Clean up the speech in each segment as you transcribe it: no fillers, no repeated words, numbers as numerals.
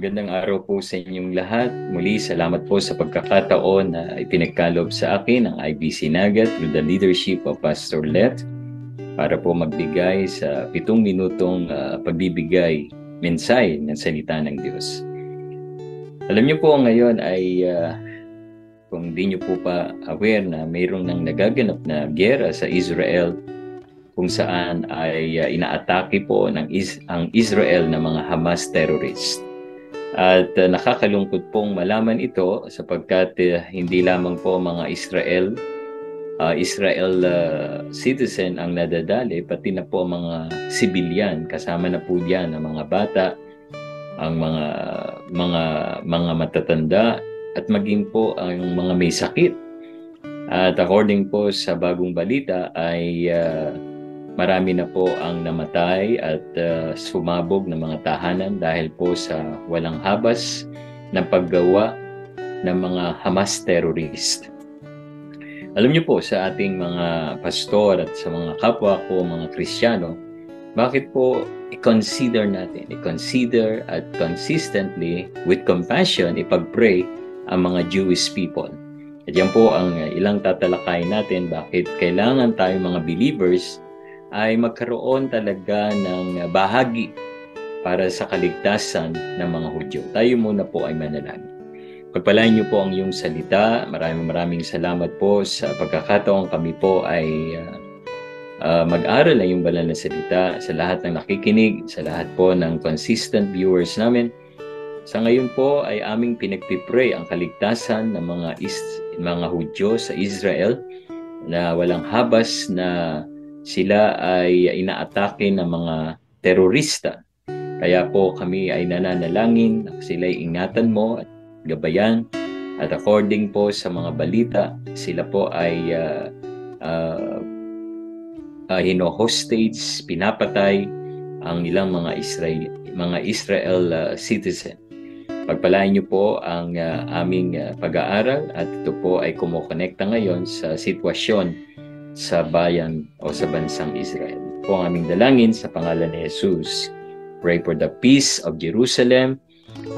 Magandang araw po sa inyong lahat. Muli, salamat po sa pagkakataon na ipinagkaloob sa akin ng IBC Naga through the leadership of Pastor Let para po magbigay sa 7 minutong pagbibigay mensahe ng salita ng Diyos. Alam niyo po ngayon ay kung di niyo po pa aware na mayroong nang nagaganap na giyera sa Israel kung saan ay inaatake po ang Israel ng mga Hamas terrorists. At nakakalungkot pong malaman ito sapagkat hindi lamang po mga Israel citizen ang nadadali, pati na po mga civilian, kasama na po diyan ang mga bata, ang mga matatanda at maging po ang mga may sakit. At according po sa bagong balita ay marami na po ang namatay at sumabog ng mga tahanan dahil po sa walang habas na paggawa ng mga Hamas terrorist. Alam niyo po sa ating mga pastor at sa mga kapwa ko, mga Kristiyano, bakit po i-consider at consistently with compassion ipag-pray ang mga Jewish people. At yan po ang ilang tatalakayin natin bakit kailangan tayo mga believers ay magkaroon talaga ng bahagi para sa kaligtasan ng mga Hudyo. Tayo muna po ay manalangin. Pagpalain niyo po ang iyong salita. Maraming salamat po sa pagkakataon kami po ay mag-aral ng iyong banal na salita sa lahat ng nakikinig, sa lahat po ng consistent viewers namin. Sa ngayon po ay aming pinagpipray ang kaligtasan ng mga Hudyo sa Israel na walang habas na sila ay inaatake ng mga terorista. Kaya po kami ay nananalangin na sila ay ingatan mo at gabayan. At according po sa mga balita, sila po ay hino-hostage, pinapatay ang ilang mga Israel citizen. Pagpalain niyo po ang aming pag-aaral at ito po ay kumukonekta ngayon sa sitwasyon sa bayan o sa bansang Israel. Po ang aming dalangin sa pangalan ni Jesus. Pray for the peace of Jerusalem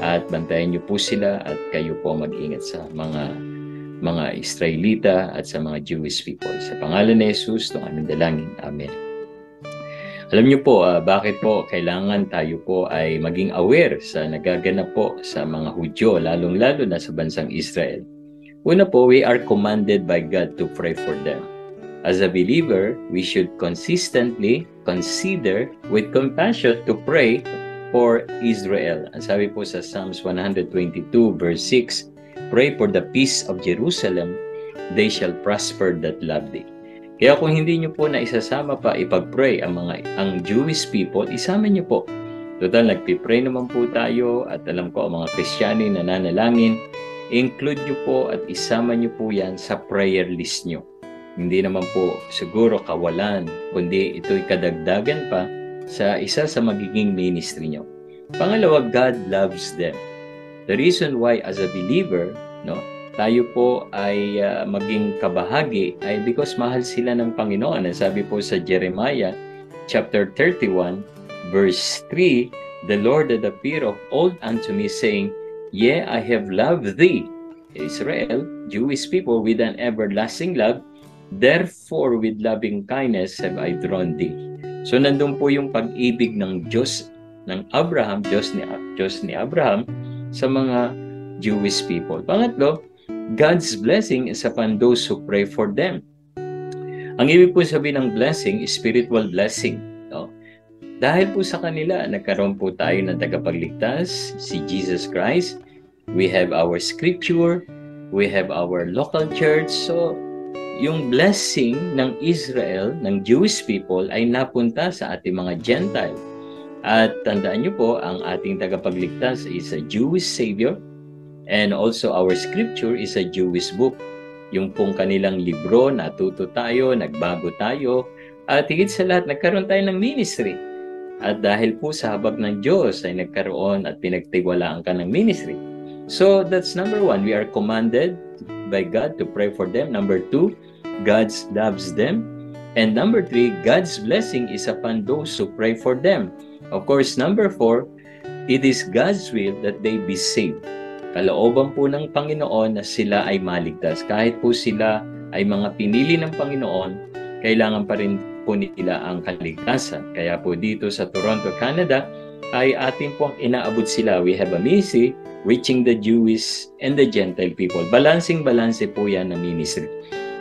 at bantayan niyo po sila at kayo po mag-ingat sa mga Israelita at sa mga Jewish people. Sa pangalan ni Jesus, itong aming dalangin. Amen. Alam niyo po, bakit po kailangan tayo po ay maging aware sa nagaganap po sa mga Hudyo, lalong-lalo na sa bansang Israel. Una po, we are commanded by God to pray for them. As a believer, we should consistently consider with compassion to pray for Israel. Ang sabi po sa Psalms 122 verse 6, pray for the peace of Jerusalem, they shall prosper that love thee. Kaya kung hindi niyo po na isasama pa ipag-pray ang Jewish people, isama niyo po. Total, nagpipray naman po tayo at alam ko ang mga Kristiyano na nanalangin, include niyo po at isama niyo po yan sa prayer list niyo. Hindi naman po siguro kawalan, kundi ito'y kadagdagan pa sa isa sa magiging ministry nyo. Pangalawa, God loves them. The reason why as a believer, tayo po ay maging kabahagi ay because mahal sila ng Panginoon. Sabi po sa Jeremiah chapter 31 verse 3, the Lord that appeared of old unto me, saying, Yea, I have loved thee, Israel, Jewish people, with an everlasting love. Therefore, with loving kindness have I drawn thee. So, nandun po yung pag-ibig ng Diyos, ng Abraham, Diyos ni Abraham, sa mga Jewish people. Pangatlo, God's blessing is upon those who pray for them. Ang ibig po sabihin ng blessing, spiritual blessing. Dahil po sa kanila, nagkaroon po tayo ng tagapagligtas, si Jesus Christ. We have our scripture, we have our local church. So, yung blessing ng Israel, ng Jewish people, ay napunta sa ating mga Gentile. At tandaan niyo po, ang ating tagapagligtas is a Jewish Savior, and also our scripture is a Jewish book. Yung pong kanilang libro, natuto tayo, nagbago tayo, at higit sa lahat, nagkaroon tayo ng ministry. At dahil po sa habag ng Diyos ay nagkaroon at pinagtiwalaan ka ng ministry. So that's number one, we are commanded by God to pray for them. Number two, God loves them. And number three, God's blessing is upon those who pray for them. Of course, number four, It is God's will that they be saved. Kalooban po ng Panginoon na sila ay maligtas. Kahit po sila ay mga pinili ng Panginoon, kailangan pa rin po nila ang kaligtasan. Kaya po dito sa Toronto, Canada, ay atin pong inaabot sila. We have a ministry reaching the Jewish and the Gentile people. Balansing-balanse po yan na ministry.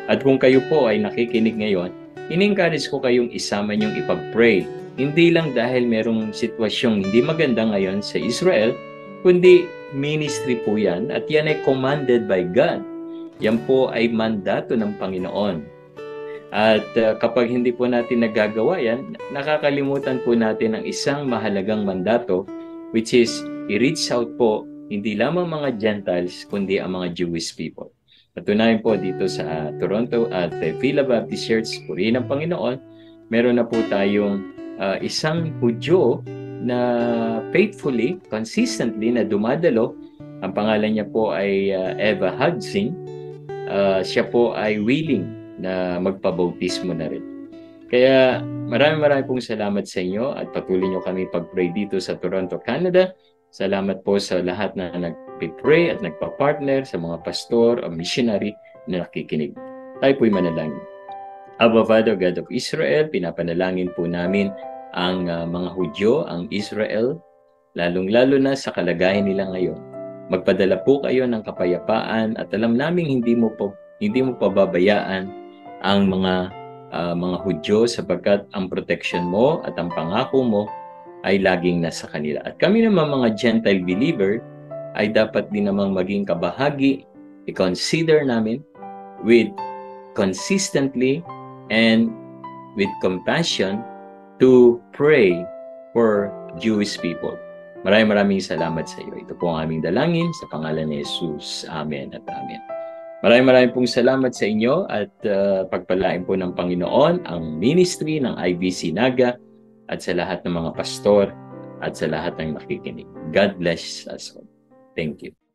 At kung kayo po ay nakikinig ngayon, in-encourage ko kayong isama niyong ipag-pray. Hindi lang dahil merong sitwasyong hindi maganda ngayon sa Israel, kundi ministry po yan at yan ay commanded by God. Yan po ay mandato ng Panginoon. At kapag hindi po natin nagagawa yan, nakakalimutan po natin ang isang mahalagang mandato, which is i-reach out po hindi lamang mga Gentiles, kundi ang mga Jewish people. Patunayan po dito sa Toronto at Phila Baptist Church, purihin ng Panginoon, meron na po tayong isang Hudyo na faithfully, consistently na dumadalo. Ang pangalan niya po ay Eva Hudson. Siya po ay willing na magpabautismo na rin. Kaya maraming pong salamat sa inyo at patuloy nyo kami pag-pray dito sa Toronto, Canada. Salamat po sa lahat na nag-pray at nagpa-partner, sa mga pastor o missionary na nakikinig. Tayo po'y manalangin. Abba Father, God of Israel, pinapanalangin po namin ang mga Hudyo, ang Israel, lalong-lalo na sa kalagayan nila ngayon. Magpadala po kayo ng kapayapaan at alam naming hindi mo pababayaan ang mga Hudyo sapagkat ang protection mo at ang pangako mo ay laging nasa kanila. At kami naman mga Gentile believer ay dapat din namang maging kabahagi, i-consider namin with consistently and with compassion to pray for Jewish people. Maraming salamat sa iyo. Ito po ang aming dalangin sa pangalan ni Jesus. Amen at amen. Maraming pong salamat sa inyo at pagpalain po ng Panginoon ang ministry ng IBC Naga at sa lahat ng mga pastor at sa lahat ng nakikinig. God bless us all. Thank you.